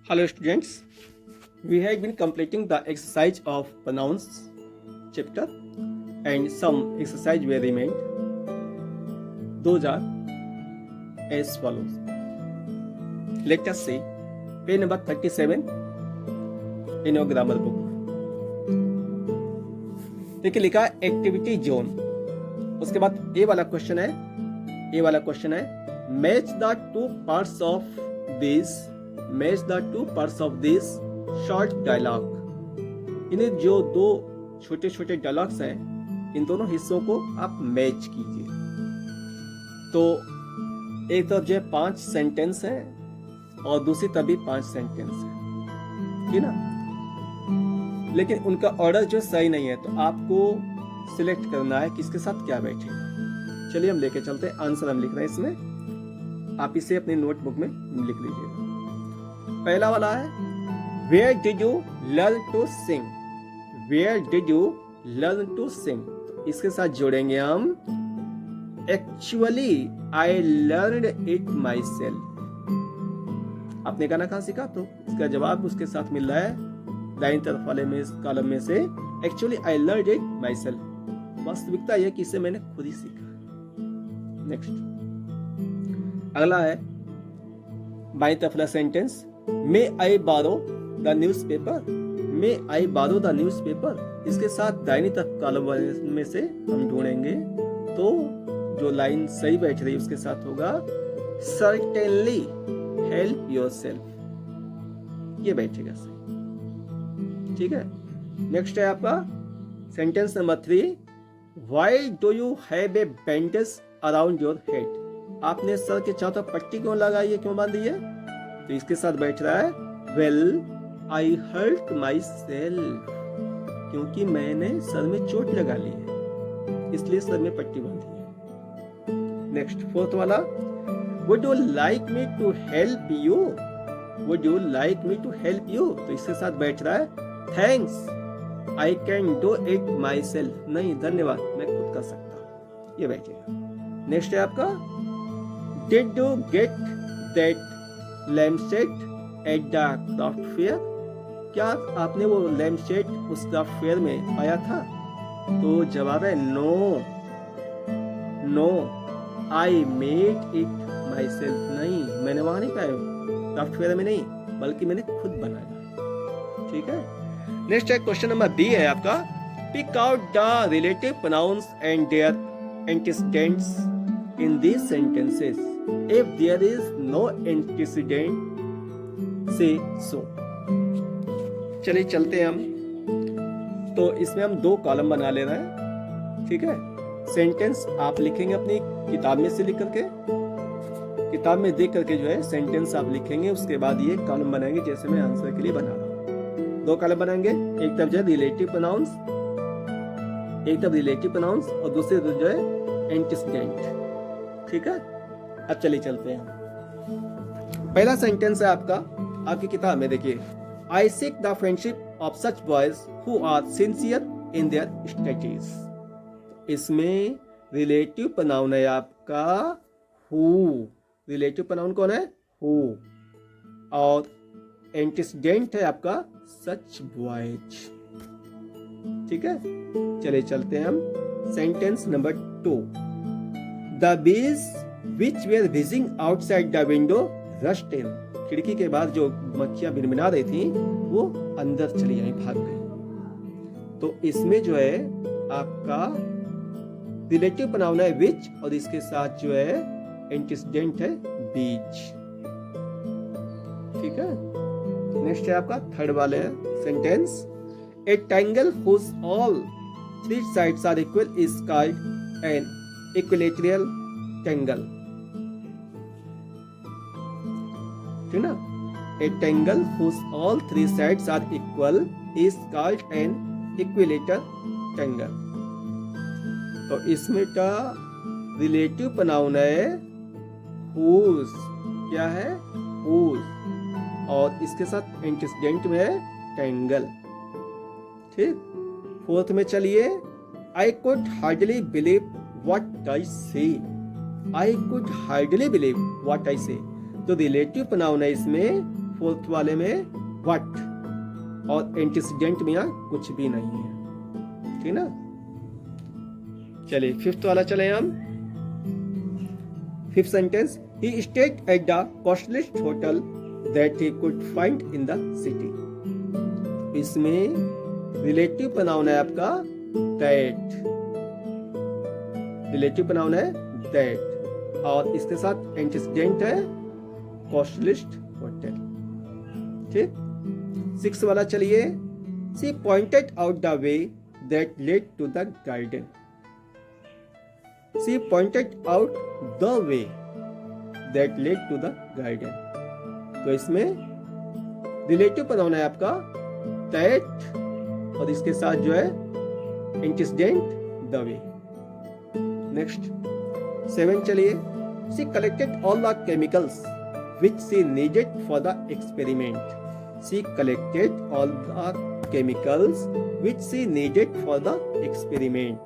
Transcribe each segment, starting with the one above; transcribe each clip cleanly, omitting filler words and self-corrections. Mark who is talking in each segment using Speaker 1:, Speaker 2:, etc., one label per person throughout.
Speaker 1: Hello students, we have been completing the exercise of pronouns chapter and some exercise were remained. Those are as follows. Let us see page number 37 in your grammar book. देखिए लिखा है activity zone, उसके बाद ए वाला question है match the two parts of this short dialogue. इन्हें जो दो छोटे छोटे डायलॉग्स हैं इन दोनों हिस्सों को आप मैच कीजिए। तो एक तरफ जो है 5 सेंटेंस है और दूसरी तरफ भी 5 सेंटेंस है, ठीक ना। लेकिन उनका ऑर्डर जो सही नहीं है, तो आपको सिलेक्ट करना है किसके साथ क्या बैठेगा। चलिए हम लेके चलते हैं, आंसर हम लिख रहे हैं इसमें, आप इसे अपनी नोटबुक में लिख लीजिएगा। पहला वाला है where did you learn to sing. Where did you learn to sing, तो इसके साथ जोड़ेंगे हम actually I learned it myself. आपने गाना कहाँ सीखा, तो इसका जवाब उसके साथ मिल रहा है दाईं तरफ वाले में कॉलम में से actually I learned it my self. वास्तविकता यह कि इसे मैंने खुद ही सीखा। नेक्स्ट अगला है बाईं तरफ वाला सेंटेंस मे आई बारो द न्यूज़पेपर। मे आई बारो द न्यूज़पेपर, इसके साथ दाहिनी तरफ कॉलम वाले में से हम ढूंढेंगे तो जो लाइन सही बैठ रही है उसके साथ होगा सर्टेनली हेल्प योरसेल्फ, ये बैठेगा सही, ठीक है। नेक्स्ट है आपका sentence number 3 why do you have a bandage around your head. आपने सर के चारों तरफ पट्टी क्यों लगाई है, क्यों बांधी है, तो इसके साथ बैठ रहा है well I hurt myself, क्योंकि मैंने सर में चोट लगा ली है इसलिए सर में पट्टी बांधी है। नेक्स्ट फोर्थ वाला would you like me to help you. Would you like me to help you, तो इसके साथ बैठ रहा है thanks I can do it myself. नहीं धन्यवाद, मैं खुद कर सकता हूँ, ये बैठेगा। नेक्स्ट है आपका did you get that lampshade at the craft fair. क्या आपने वो लैम्पशेड उस क्राफ्ट फेयर में पाया था, तो जवाब है no I made it myself. नहीं, मैंने वहां नहीं पाया, क्राफ्ट फेयर में नहीं, बल्कि मैंने खुद बनाया, ठीक है। नेक्स्ट है क्वेश्चन नंबर बी है आपका pick out the relative pronouns and their antecedents in these sentences. If there is no antecedent say so. चलिए चलते हैं हम, तो इसमें हम 2 कॉलम बना ले रहे हैं, ठीक है। सेंटेंस आप लिखेंगे अपनी किताब में से लिख करके, किताब में देख करके जो है सेंटेंस आप लिखेंगे, उसके बाद ये कॉलम बनाएंगे जैसे मैं आंसर के लिए बना रहा हूँ। 2 कॉलम बनाएंगे, एक तरफ जो है रिलेटिव प्रोनाउंस, एक तरफ रिलेटिव प्रोनाउंस और दूसरी तरफ जो है एंटीसीडेंट, ठीक है। अब चलिए चलते हैं। पहला सेंटेंस है आपका आपकी किताब में, देखिए I seek the friendship of such boys who are sincere in their studies. इसमें रिलेटिव प्रोनाउन है आपका हु। रिलेटिव प्रोनाउन कौन है, हु, और एंटीसीडेंट है आपका सच बॉयज, ठीक है। चलिए चलते हैं हम sentence number 2 the bees which were whizzing outside the window rushed in. खिड़की के बाद जो मक्खियां भिनभिना रही थी वो अंदर चली आई, भाग गई। तो इसमें जो है आपका रिलेटिव प्रोनाउन है विच और इसके साथ जो है एंटीसीडेंट है बीच, ठीक है। नेक्स्ट है आपका थर्ड वाले sentence a triangle whose all 3 sides are equal is called an equilateral triangle, ठीक ना। A triangle whose all 3 sides are equal is called an equilateral triangle. तो इसमें का रिलेटिव प्रोनाउन है हुज, क्या है हुज, और इसके साथ एंटीसीडेंट में है ट्रायंगल, ठीक। फोर्थ में चलिए I could hardly believe what I saw. I could hardly believe what I saw, तो रिलेटिव प्रोनाउन है इसमें फोर्थ वाले में व्हाट, और एंटीसीडेंट में यहाँ कुछ भी नहीं है, ठीक ना। चलिए फिफ्थ वाला चले हम। Fifth sentence, he stayed at the costliest hotel that he could find in the city. इसमें रिलेटिव प्रोनाउन है आपका दैट, रिलेटिव प्रोनाउन है दैट, और इसके साथ एंटीसीडेंट है कॉस्टलिस्ट होटल, ठीक। सिक्स वाला चलिए, she pointed out the way that led to the garden. She pointed out the way that led to the garden, तो इसमें रिलेटिव प्रोनाउन है आपका दैट, और इसके साथ जो है एंटीसीडेंट द वे। नेक्स्ट 7 चलिए, she collected all the chemicals which she needed for the experiment. She collected all the chemicals which she needed for the experiment.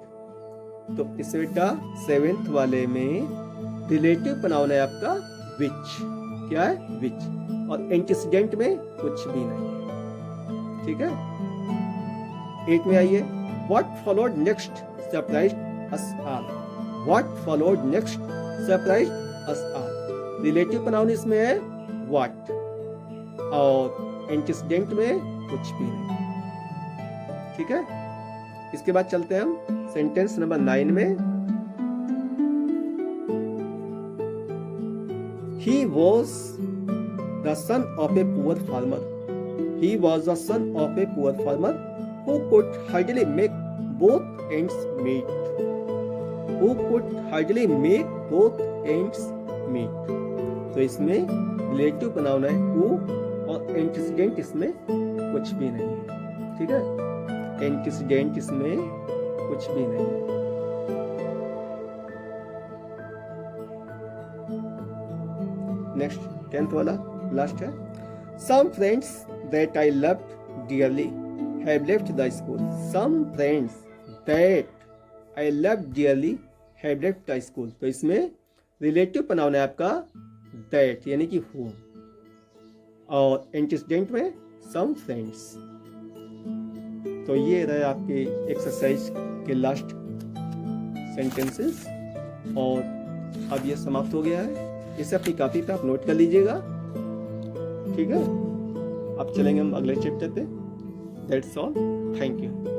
Speaker 1: तो इस बेटा 7th वाले में रिलेटिव प्रोनाउन है आपका which, क्या है which, और एंटीसीडेंट में कुछ भी नहीं, ठीक है। 8 में आइए, what followed next surprised us all. What followed next surprised us all. Relative pronoun इसमें है व्हाट, और एंटीसीडेंट में कुछ भी नहीं, ठीक है। इसके बाद चलते हैं हम सेंटेंस नंबर 9 में। He was the son of a poor farmer. He was the son of a poor farmer who could hardly make both ends meet. Who could hardly make both ends meet, तो इसमें relative pronoun है who, और antecedent इसमें कुछ भी नहीं है, ठीक है। एंटीसीडेंट इसमें कुछ भी नहीं है। नेक्स्ट 10th वाला लास्ट है, some friends that I loved dearly have left the school. Some friends that I loved dearly have left the school, तो इसमें रिलेटिव प्रोनाउन है आपका दैट, यानी कि हु, और एंटीसीडेंट में सम फ्रेंड्स। तो ये रहे आपके एक्सरसाइज के लास्ट सेंटेंसेस, और अब ये समाप्त हो गया है। इसे अपनी कॉपी पे आप नोट कर लीजिएगा, ठीक है। अब चलेंगे हम अगले चैप्टर पे। That's all, thank you.